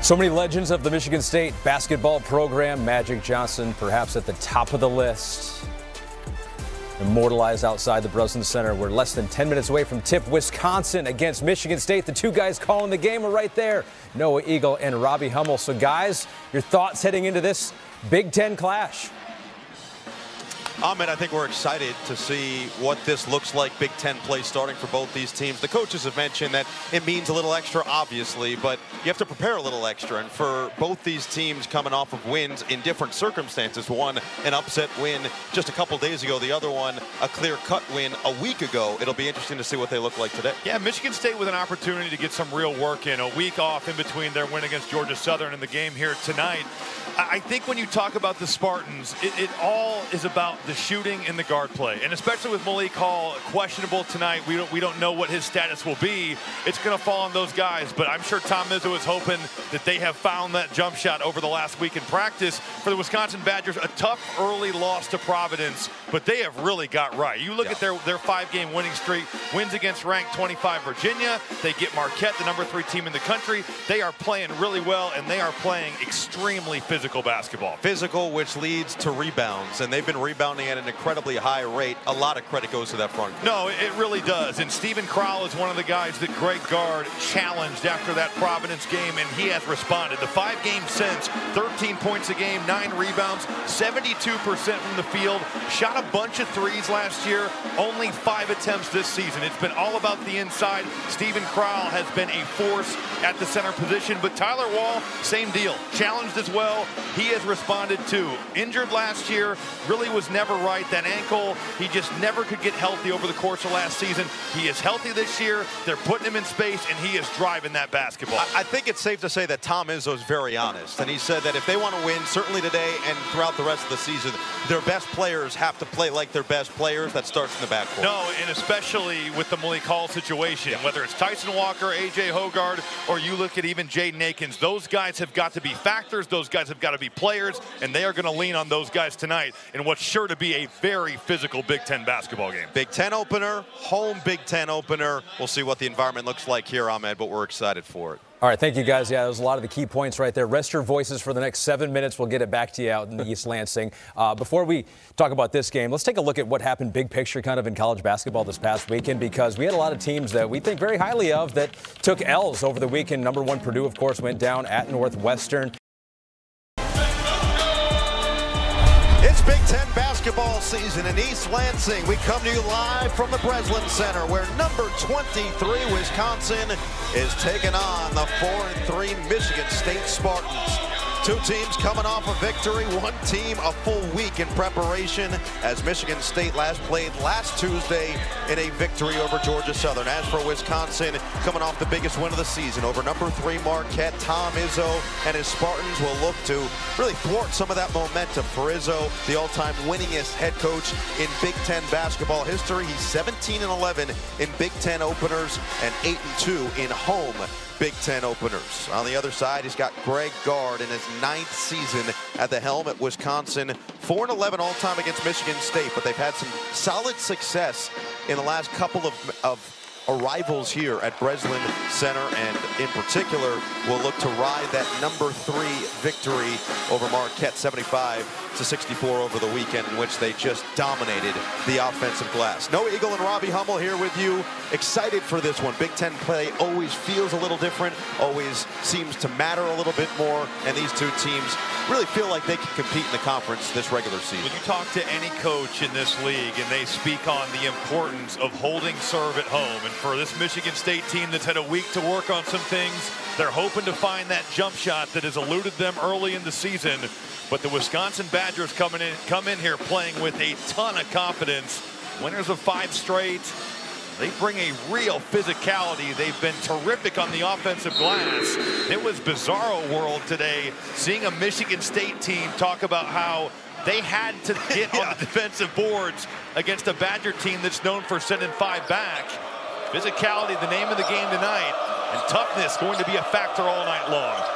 So many legends of the Michigan State basketball program. Magic Johnson perhaps at the top of the list. Immortalized outside the Breslin Center. We're less than 10 minutes away from tip. Wisconsin against Michigan State. The two guys calling the game are right there. Noah Eagle and Robbie Hummel. So guys, your thoughts heading into this Big Ten clash? Ahmed, I think we're excited to see what this looks like. Big Ten play starting for both these teams. The coaches have mentioned that it means a little extra, obviously, but you have to prepare a little extra. And for both these teams coming off of wins in different circumstances, one an upset win just a couple days ago, the other one a clear-cut win a week ago. It'll be interesting to see what they look like today. Yeah, Michigan State with an opportunity to get some real work in. A week off in between their win against Georgia Southern and the game here tonight. I think when you talk about the Spartans, it all is about the shooting and the guard play, and especially with Malik Hall questionable tonight, we don't know what his status will be. It's going to fall on those guys, but I'm sure Tom Izzo is hoping that they have found that jump shot over the last week in practice. For the Wisconsin Badgers, a tough early loss to Providence, but they have really got right. You look at their 5-game winning streak, wins against ranked 25 Virginia. They get Marquette, the #3 team in the country. They are playing really well, and they are playing extremely physical basketball. Physical, which leads to rebounds, and they've been rebounding at an incredibly high rate. A lot of credit goes to that front court. No, it really does. And Stephen Crowell is one of the guys that Greg Gard challenged after that Providence game, and he has responded. The 5 games since, 13 points a game, 9 rebounds, 72% from the field, shot a bunch of threes last year, only 5 attempts this season. It's been all about the inside. Stephen Crowell has been a force at the center position, but Tyler Wall, same deal. Challenged as well. He has responded too. Injured last year, really was never right. That ankle, he just never could get healthy over the course of last season. He is healthy this year. They're putting him in space, and he is driving that basketball. I think it's safe to say that Tom Izzo is very honest, and he said that if they want to win, certainly today and throughout the rest of the season, their best players have to play like their best players. That starts in the backcourt. No, and especially with the Malik Hall situation, whether it's Tyson Walker, A.J. Hoggard, or you look at even Jaden Akins, those guys have got to be factors. Those guys have got to be players, and they are going to lean on those guys tonight in what's sure to be a very physical Big Ten basketball game. Big Ten opener, home Big Ten opener. We'll see what the environment looks like here, Ahmed, but we're excited for it. All right, thank you guys. Yeah, there's a lot of the key points right there. Rest your voices for the next 7 minutes. We'll get it back to you out in the East Lansing. Before we talk about this game, let's take a look at what happened big picture kind of in college basketball this past weekend, because we had a lot of teams that we think very highly of that took L's over the weekend. #1 Purdue, of course, went down at Northwestern. It's Big Ten basketball season in East Lansing. We come to you live from the Breslin Center, where number 23 Wisconsin is taking on the 4-3 Michigan State Spartans. Two teams coming off a victory, one team a full week in preparation, as Michigan State last played last Tuesday in a victory over Georgia Southern. As for Wisconsin, coming off the biggest win of the season over #3 Marquette, Tom Izzo and his Spartans will look to really thwart some of that momentum for Izzo, the all-time winningest head coach in Big Ten basketball history. He's 17-11 in Big Ten openers and 8-2 in home Big Ten openers. On the other side, he's got Greg Gard in his 9th season at the helm at Wisconsin. 4-11 all-time against Michigan State, but they've had some solid success in the last couple of arrivals here at Breslin Center, and in particular will look to ride that #3 victory over Marquette, 75-64 over the weekend, in which they just dominated the offensive glass. Noah Eagle and Robbie Hummel here with you. Excited for this one. Big Ten play always feels a little different, always seems to matter a little bit more, and these two teams really feel like they can compete in the conference this regular season. When you talk to any coach in this league, and they speak on the importance of holding serve at home, and for this Michigan State team that's had a week to work on some things, they're hoping to find that jump shot that has eluded them early in the season. But the Wisconsin Badgers come in here playing with a ton of confidence. Winners of 5 straight. They bring a real physicality. They've been terrific on the offensive glass. It was bizarro world today, seeing a Michigan State team talk about how they had to get on the defensive boards against a Badger team that's known for sending 5 back. Physicality, the name of the game tonight, and toughness going to be a factor all night long.